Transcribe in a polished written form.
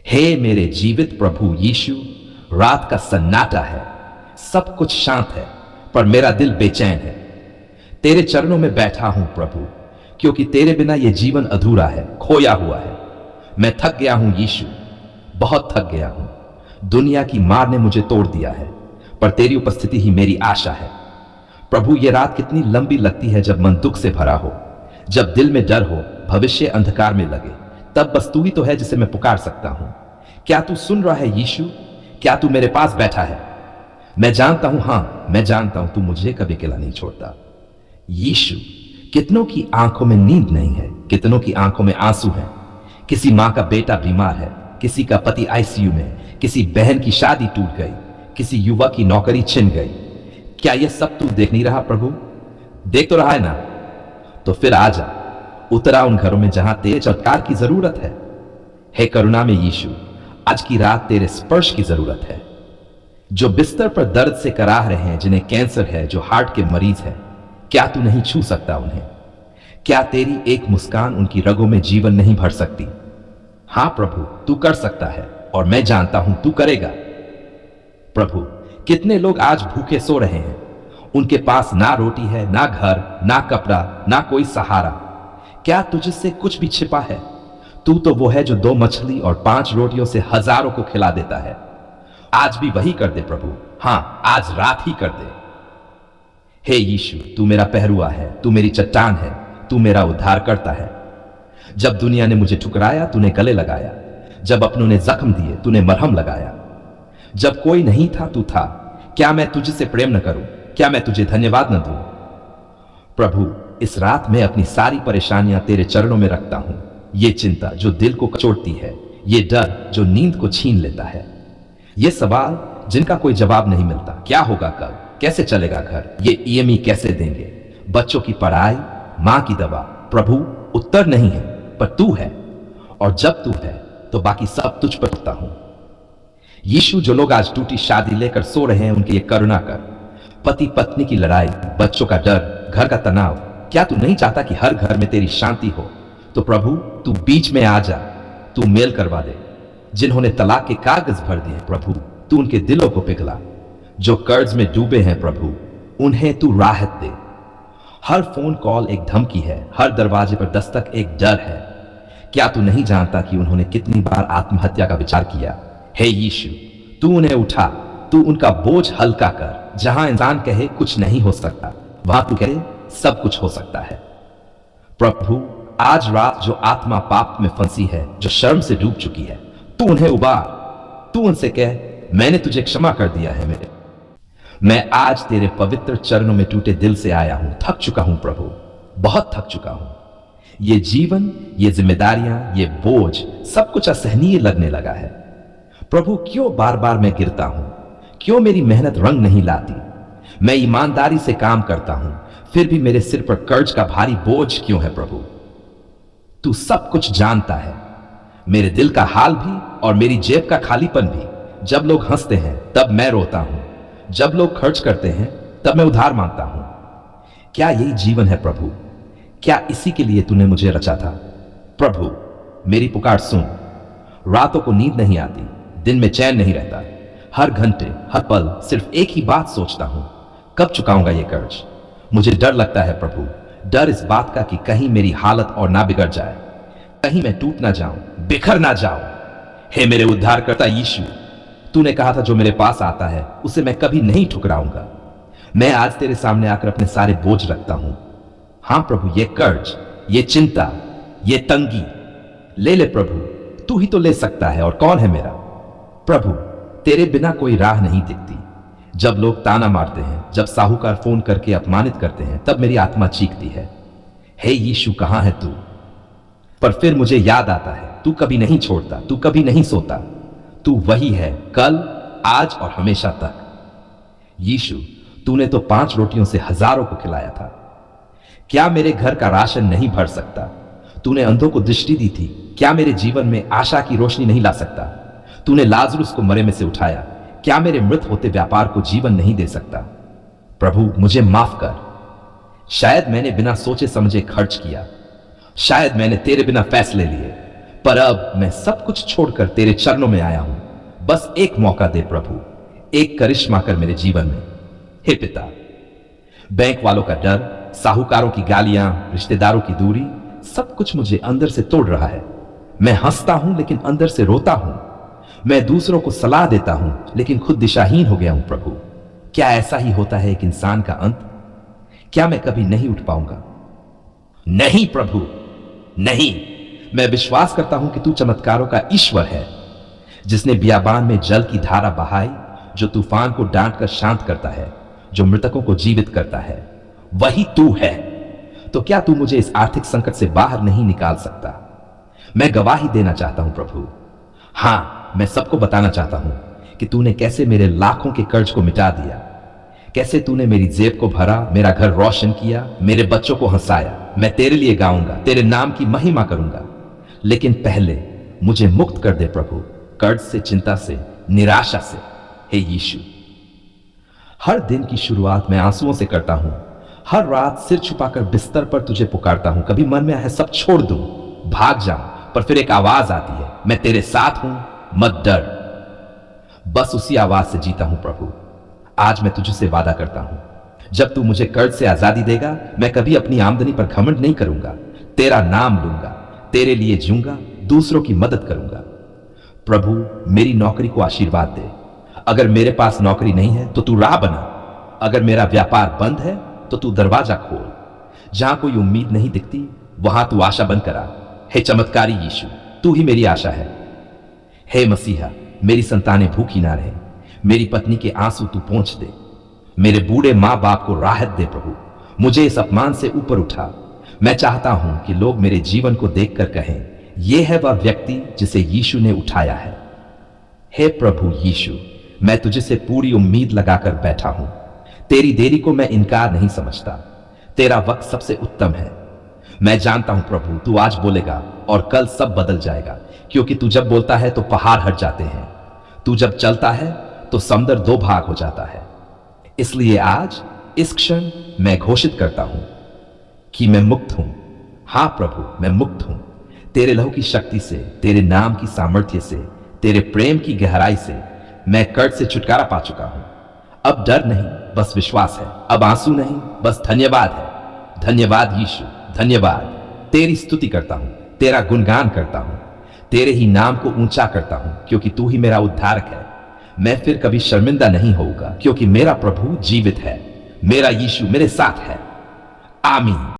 हे मेरे जीवित प्रभु यीशु, रात का सन्नाटा है, सब कुछ शांत है, पर मेरा दिल बेचैन है। तेरे चरणों में बैठा हूं प्रभु, क्योंकि तेरे बिना यह जीवन अधूरा है, खोया हुआ है। मैं थक गया हूं यीशु, बहुत थक गया हूं। दुनिया की मार ने मुझे तोड़ दिया है, पर तेरी उपस्थिति ही मेरी आशा है। प्रभु, यह रात कितनी लंबी लगती है जब मन दुख से भरा हो, जब दिल में डर हो, भविष्य अंधकार में लगे, तब बस तू ही तो है जिसे मैं पुकार सकता हूं। क्या तू सुन रहा है यीशु? क्या तू मेरे पास बैठा है? मैं जानता हूं, हां मैं जानता हूं, तू मुझे कभी अकेला नहीं छोड़ता। यीशु, कितनों की आंखों में नींद नहीं है, कितनों की आंखों में आंसू है। किसी मां का बेटा बीमार है, किसी का पति आईसीयू में, किसी बहन की शादी टूट गई, किसी युवा की नौकरी छिन गई। क्या यह सब तू देख नहीं रहा प्रभु? देख तो रहा है ना? तो फिर आजा, उतरा उन घरों में जहां तेरे चमत्कार की जरूरत है। हे करुणा में यीशु, आज की रात तेरे स्पर्श की जरूरत है। जो बिस्तर पर दर्द से कराह रहे हैं, जिन्हें कैंसर है, जो हार्ट के मरीज हैं, क्या तू नहीं छू सकता उन्हें? क्या तेरी एक मुस्कान उनकी रगों में जीवन नहीं भर सकती? हां प्रभु, तू कर सकता है, और मैं जानता हूं तू करेगा। प्रभु, कितने लोग आज भूखे सो रहे हैं, उनके पास ना रोटी है, ना घर, ना कपड़ा, ना कोई सहारा। क्या तुझसे कुछ भी छिपा है? तू तो वो है जो 2 मछली और 5 रोटियों से हजारों को खिला देता है। आज भी वही कर दे प्रभु, हां आज रात ही कर दे। हे यीशु, तू मेरा पहरुआ है, तू मेरी चट्टान है, तू मेरा उद्धार करता है। जब दुनिया ने मुझे ठुकराया, तूने गले लगाया। जब अपनों ने जख्म दिए, तूने मरहम लगाया। जब कोई नहीं था, तू था। क्या मैं तुझसे प्रेम न करूं? क्या मैं तुझे धन्यवाद न दूं? प्रभु, इस रात में अपनी सारी परेशानियां तेरे चरणों में रखता हूं। ये चिंता जो दिल को कचोटती है, ये डर जो नींद को छीन लेता है, ये सवाल जिनका कोई जवाब नहीं मिलता। क्या होगा कल? कैसे चलेगा घर? ये ईएमई कैसे देंगे? बच्चों की पढ़ाई, मां की दवा। प्रभु, उत्तर नहीं है, पर तू है, और जब तू है तो बाकी सब तुझ पर उठता हूं। यीशु, जो लोग आज टूटी शादी लेकर सो रहे हैं, उनके लिए करुणा कर। पति पत्नी की लड़ाई, बच्चों का डर, घर का तनाव, क्या तू नहीं चाहता कि हर घर में तेरी शांति हो? तो प्रभु, तू बीच में आ जा, तू मेल करवा दे। जिन्होंने तलाक के कागज भर दिए, प्रभु तू उनके दिलों को पिघला। जो कर्ज में डूबे हैं प्रभु, उन्हें तू राहत दे। हर फोन कॉल एक धमकी है, हर दरवाजे पर दस्तक एक डर है। क्या तू नहीं जानता कि उन्होंने कितनी बार आत्महत्या का विचार किया? हे यीशु, तू उन्हें उठा, तू उनका बोझ हल्का कर। जहां इंसान कहे कुछ नहीं हो सकता, वहां तू कहे सब कुछ हो सकता है। प्रभु, आज रात जो आत्मा पाप में फंसी है, जो शर्म से डूब चुकी है, तू उन्हें उबार। तू उनसे कह, मैंने तुझे क्षमा कर दिया है। मैं आज तेरे पवित्र चरणों में टूटे दिल से आया हूं। थक चुका हूं प्रभु, बहुत थक चुका हूं। ये जीवन, ये जिम्मेदारियां, ये बोझ, सब कुछ असहनीय लगने लगा है। प्रभु, क्यों बार बार मैं गिरता हूं? क्यों मेरी मेहनत रंग नहीं लाती? मैं ईमानदारी से काम करता हूं, फिर भी मेरे सिर पर कर्ज का भारी बोझ क्यों है? प्रभु, तू सब कुछ जानता है, मेरे दिल का हाल भी और मेरी जेब का खालीपन भी। जब लोग हंसते हैं तब मैं रोता हूं, जब लोग खर्च करते हैं तब मैं उधार मांगता हूं। क्या यही जीवन है प्रभु? क्या इसी के लिए तूने मुझे रचा था? प्रभु, मेरी पुकार सुन। रातों को नींद नहीं आती, दिन में चैन नहीं रहता। हर घंटे, हर पल सिर्फ एक ही बात सोचता हूं, कब चुकाऊंगा ये कर्ज? मुझे डर लगता है प्रभु, डर इस बात का कि कहीं मेरी हालत और ना बिगड़ जाए, कहीं मैं टूट ना जाऊं, बिखर ना जाऊं। हे मेरे उद्धारकर्ता यीशु, तूने कहा था जो मेरे पास आता है उसे मैं कभी नहीं ठुकराऊंगा। मैं आज तेरे सामने आकर अपने सारे बोझ रखता हूं। हां प्रभु, ये कर्ज, ये चिंता, ये तंगी ले ले प्रभु, तू ही तो ले सकता है, और कौन है मेरा? प्रभु, तेरे बिना कोई राह नहीं दिखती। जब लोग ताना मारते हैं, जब साहूकार फोन करके अपमानित करते हैं, तब मेरी आत्मा चीखती है, हे यीशु कहां है तू? पर फिर मुझे याद आता है, तू कभी नहीं छोड़ता, तू कभी नहीं सोता। तू वही है, कल, आज और हमेशा तक। यीशु, तूने तो 5 रोटियों से हजारों को खिलाया था। क्या मेरे घर का राशन नहीं भर सकता? तूने अंधों को दृष्टि दी थी, क्या मेरे जीवन में आशा की रोशनी नहीं ला सकता? तूने लाजरुस को मरे में से उठाया, क्या मेरे मृत होते व्यापार को जीवन नहीं दे सकता? प्रभु, मुझे माफ कर। शायद मैंने बिना सोचे समझे खर्च किया, शायद मैंने तेरे बिना फैसले लिए, पर अब मैं सब कुछ छोड़कर तेरे चरणों में आया हूं। बस एक मौका दे प्रभु, एक करिश्मा कर मेरे जीवन में। हे पिता, बैंक वालों का डर, साहूकारों की गालियां, रिश्तेदारों की दूरी, सब कुछ मुझे अंदर से तोड़ रहा है। मैं हंसता हूं लेकिन अंदर से रोता हूं। मैं दूसरों को सलाह देता हूं लेकिन खुद दिशाहीन हो गया हूं प्रभु। क्या ऐसा ही होता है एक इंसान का अंत? क्या मैं कभी नहीं उठ पाऊंगा? नहीं प्रभु, नहीं। मैं विश्वास करता हूं कि तू चमत्कारों का ईश्वर है, जिसने बियाबान में जल की धारा बहाई, जो तूफान को डांट कर शांत करता है, जो मृतकों को जीवित करता है। वही तू है। तो क्या तू मुझे इस आर्थिक संकट से बाहर नहीं निकाल सकता? मैं गवाही देना चाहता हूं प्रभु। हां, मैं सबको बताना चाहता हूं कि तूने कैसे मेरे लाखों के कर्ज को मिटा दिया, कैसे तूने मेरी जेब को भरा, मेरा घर रोशन किया, मेरे बच्चों को हंसाया। मैं तेरे लिए गाऊंगा, तेरे नाम की महिमा करूंगा। लेकिन पहले मुझे मुक्त कर दे प्रभु, कर्ज से, चिंता से, निराशा से। हे यीशु, हर दिन की शुरुआत मैं आंसुओं से करता हूं। हर रात सिर छुपाकर बिस्तर पर तुझे पुकारता हूं। कभी मन में है सब छोड़ दूं, भाग जाऊं, पर फिर एक आवाज आती है, मैं तेरे साथ हूं, मत डर। बस उसी आवाज से जीता हूं प्रभु। आज मैं तुझसे वादा करता हूं, जब तू मुझे कर्ज से आजादी देगा, मैं कभी अपनी आमदनी पर घमंड नहीं करूंगा। तेरा नाम लूंगा, तेरे लिए जीऊंगा, दूसरों की मदद करूंगा। प्रभु, मेरी नौकरी को आशीर्वाद दे। अगर मेरे पास नौकरी नहीं है तो तू राह बना। अगर मेरा व्यापार बंद है तो तू दरवाजा खोल। जहां कोई उम्मीद नहीं दिखती, वहां तू आशा बन करा। हे चमत्कारी यीशु, तू ही मेरी आशा है। हे मसीहा, मेरी संतानें भूखी ना रहे, मेरी पत्नी के आंसू तू पोंछ दे। मेरे बूढ़े मां बाप को राहत दे प्रभु। मुझे इस अपमान से ऊपर उठा। मैं चाहता हूं कि लोग मेरे जीवन को देखकर कहें, यह है वह व्यक्ति जिसे यीशु ने उठाया है। हे प्रभु यीशु, मैं तुझसे पूरी उम्मीद लगाकर बैठा हूं। तेरी देरी को मैं इनकार नहीं समझता। तेरा वक्त सबसे उत्तम है। मैं जानता हूं प्रभु, तू आज बोलेगा और कल सब बदल जाएगा, क्योंकि तू जब बोलता है तो पहाड़ हट जाते हैं। तू जब चलता है तो समुद्र दो भाग हो जाता है। इसलिए आज, इस क्षण मैं घोषित करता हूं कि मैं मुक्त हूं। हां प्रभु, मैं मुक्त हूं। तेरे लहू की शक्ति से, तेरे नाम की सामर्थ्य से, तेरे प्रेम की गहराई से मैं कर्ज से छुटकारा पा चुका हूं। अब डर नहीं, बस विश्वास है। अब आंसू नहीं, बस धन्यवाद है। धन्यवाद यीशु, धन्यवाद। तेरी स्तुति करता हूं, तेरा गुणगान करता हूं, तेरे ही नाम को ऊंचा करता हूं, क्योंकि तू ही मेरा उद्धारक है। मैं फिर कभी शर्मिंदा नहीं होऊंगा, क्योंकि मेरा प्रभु जीवित है। मेरा यीशु मेरे साथ है। आमीन।